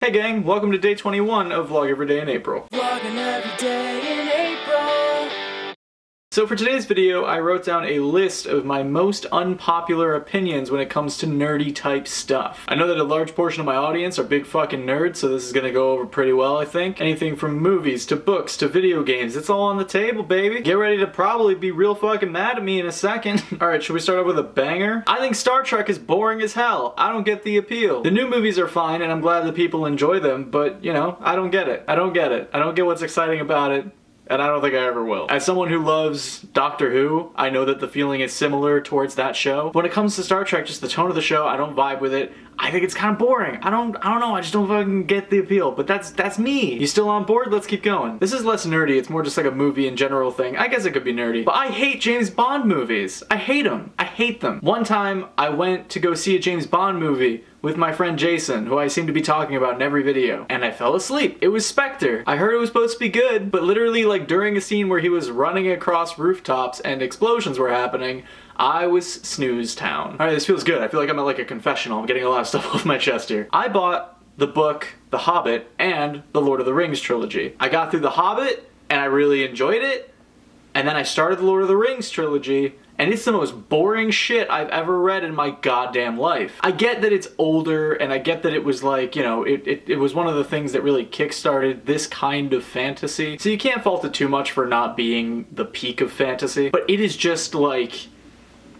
Hey gang, welcome to day 21 of Vlog Every Day in April. Vlogging every day in April. So for today's video, I wrote down a list of my most unpopular opinions when it comes to nerdy type stuff. I know that a large portion of my audience are big fucking nerds, so this is gonna go over pretty well, I think. Anything from movies to books to video games, it's all on the table, baby. Get ready to probably be real fucking mad at me in a second. Alright, should we start off with a banger? I think Star Trek is boring as hell. I don't get the appeal. The new movies are fine, and I'm glad that people enjoy them, but, you know, I don't get it. I don't get it. I don't get what's exciting about it. And I don't think I ever will. As someone who loves Doctor Who, I know that the feeling is similar towards that show. When it comes to Star Trek, just the tone of the show, I don't vibe with it. I think it's kind of boring. I don't know, I just don't fucking get the appeal. But that's me. You still on board? Let's keep going. This is less nerdy, it's more just like a movie in general thing. I guess it could be nerdy. But I hate James Bond movies. I hate them. I hate them. One time, I went to go see a James Bond movie with my friend Jason, who I seem to be talking about in every video, and I fell asleep. It was Spectre. I heard it was supposed to be good, but literally like during a scene where he was running across rooftops and explosions were happening, I was snooze town. Alright, this feels good. I feel like I'm at like a confessional. I'm getting a lot of stuff off my chest here. I bought the book, The Hobbit, and the Lord of the Rings trilogy. I got through The Hobbit, and I really enjoyed it, and then I started the Lord of the Rings trilogy, and it's the most boring shit I've ever read in my goddamn life. I get that it's older, and I get that it was like, you know, it was one of the things that really kickstarted this kind of fantasy. So you can't fault it too much for not being the peak of fantasy, but it is just like,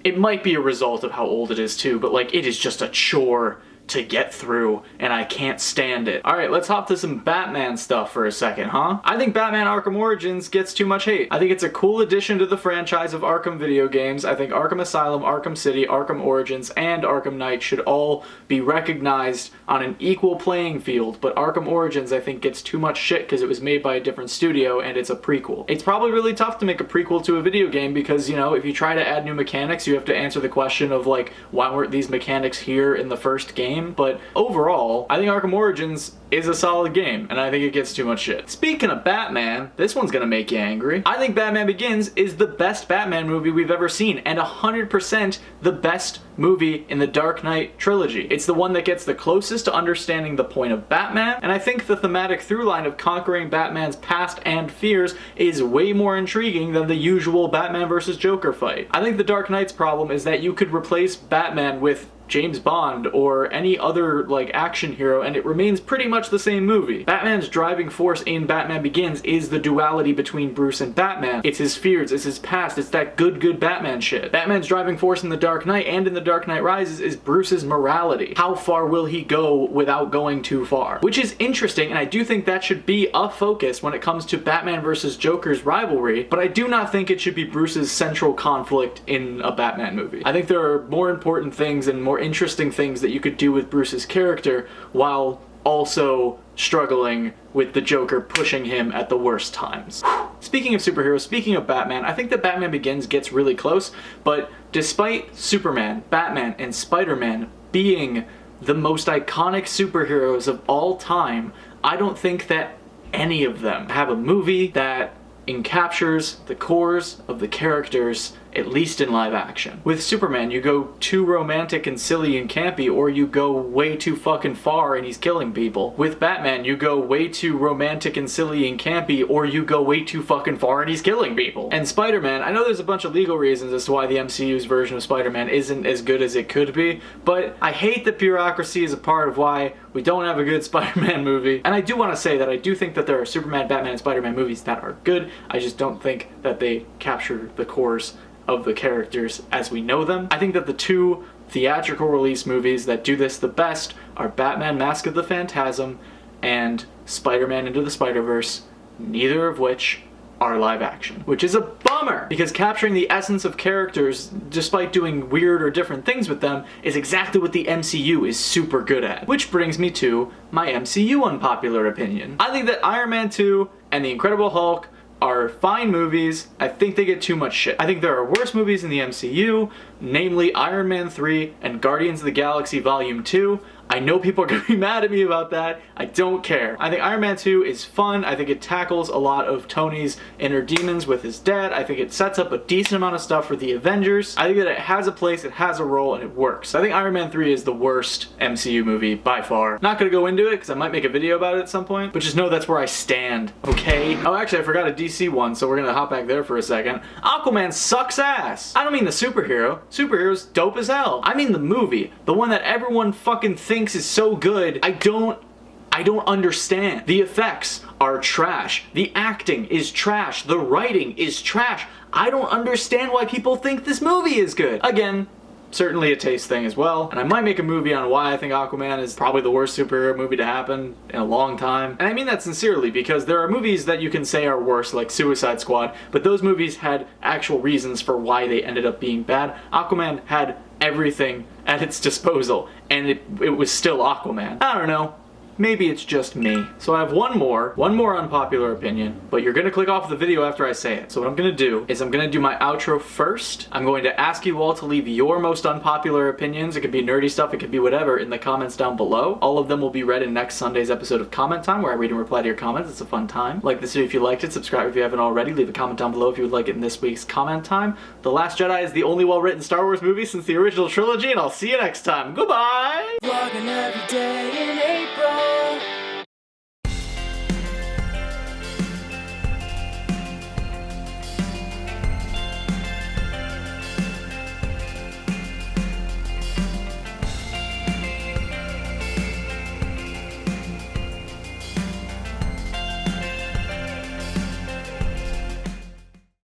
it might be a result of how old it is too, but like it is just a chore to get through, and I can't stand it. Alright, let's hop to some Batman stuff for a second, huh? I think Batman Arkham Origins gets too much hate. I think it's a cool addition to the franchise of Arkham video games. I think Arkham Asylum, Arkham City, Arkham Origins, and Arkham Knight should all be recognized on an equal playing field, but Arkham Origins I think gets too much shit because it was made by a different studio and it's a prequel. It's probably really tough to make a prequel to a video game because, you know, if you try to add new mechanics, you have to answer the question of like, why weren't these mechanics here in the first game? But overall, I think Arkham Origins is a solid game, and I think it gets too much shit. Speaking of Batman, this one's gonna make you angry. I think Batman Begins is the best Batman movie we've ever seen, and 100% the best movie in the Dark Knight trilogy. It's the one that gets the closest to understanding the point of Batman, and I think the thematic through line of conquering Batman's past and fears is way more intriguing than the usual Batman versus Joker fight. I think the Dark Knight's problem is that you could replace Batman with James Bond or any other like action hero and it remains pretty much the same movie. Batman's driving force in Batman Begins is the duality between Bruce and Batman. It's his fears, it's his past, it's that good Batman shit. Batman's driving force in The Dark Knight and in The Dark Knight Rises is Bruce's morality. How far will he go without going too far? Which is interesting, and I do think that should be a focus when it comes to Batman versus Joker's rivalry, but I do not think it should be Bruce's central conflict in a Batman movie. I think there are more important things and more interesting things that you could do with Bruce's character while also struggling with the Joker pushing him at the worst times. Speaking of superheroes, speaking of Batman, I think that Batman Begins gets really close, but despite Superman, Batman, and Spider-Man being the most iconic superheroes of all time, I don't think that any of them have a movie that encaptures the cores of the characters, at least in live action. With Superman, you go too romantic and silly and campy, or you go way too fucking far and he's killing people. With Batman, you go way too romantic and silly and campy, or you go way too fucking far and he's killing people. And Spider-Man, I know there's a bunch of legal reasons as to why the MCU's version of Spider-Man isn't as good as it could be, but I hate that bureaucracy is a part of why we don't have a good Spider-Man movie. And I do want to say that I do think that there are Superman, Batman, and Spider-Man movies that are good. I just don't think that they capture the cores of the characters as we know them. I think that the two theatrical release movies that do this the best are Batman Mask of the Phantasm and Spider-Man Into the Spider-Verse, neither of which are live action. Which is a bummer, because capturing the essence of characters, despite doing weird or different things with them, is exactly what the MCU is super good at. Which brings me to my MCU unpopular opinion. I think that Iron Man 2 and The Incredible Hulk are fine movies. I think they get too much shit. I think there are worse movies in the MCU, namely Iron Man 3 and Guardians of the Galaxy Volume 2. I know people are gonna be mad at me about that. I don't care. I think Iron Man 2 is fun. I think it tackles a lot of Tony's inner demons with his dad. I think it sets up a decent amount of stuff for the Avengers. I think that it has a place, it has a role, and it works. I think Iron Man 3 is the worst MCU movie by far. Not gonna go into it because I might make a video about it at some point, but just know that's where I stand, okay? Oh, actually, I forgot a DC one, so we're gonna hop back there for a second. Aquaman sucks ass. I don't mean the superhero. Superhero's dope as hell. I mean the movie. The one that everyone fucking thinks is so good. I don't understand. The effects are trash. The acting is trash. The writing is trash. I don't understand why people think this movie is good. Again, certainly a taste thing as well. And I might make a movie on why I think Aquaman is probably the worst superhero movie to happen in a long time. And I mean that sincerely, because there are movies that you can say are worse, like Suicide Squad, but those movies had actual reasons for why they ended up being bad. Aquaman had everything at its disposal, and it was still Aquaman. I don't know. Maybe it's just me. So I have one more unpopular opinion, but you're gonna click off the video after I say it. So what I'm gonna do is I'm gonna do my outro first. I'm going to ask you all to leave your most unpopular opinions. It could be nerdy stuff, it could be whatever, in the comments down below. All of them will be read in next Sunday's episode of Comment Time, where I read and reply to your comments. It's a fun time. Like this video if you liked it, subscribe if you haven't already, leave a comment down below if you would like it in this week's Comment Time. The Last Jedi is the only well-written Star Wars movie since the original trilogy, and I'll see you next time. Goodbye! Vlogging every day in April.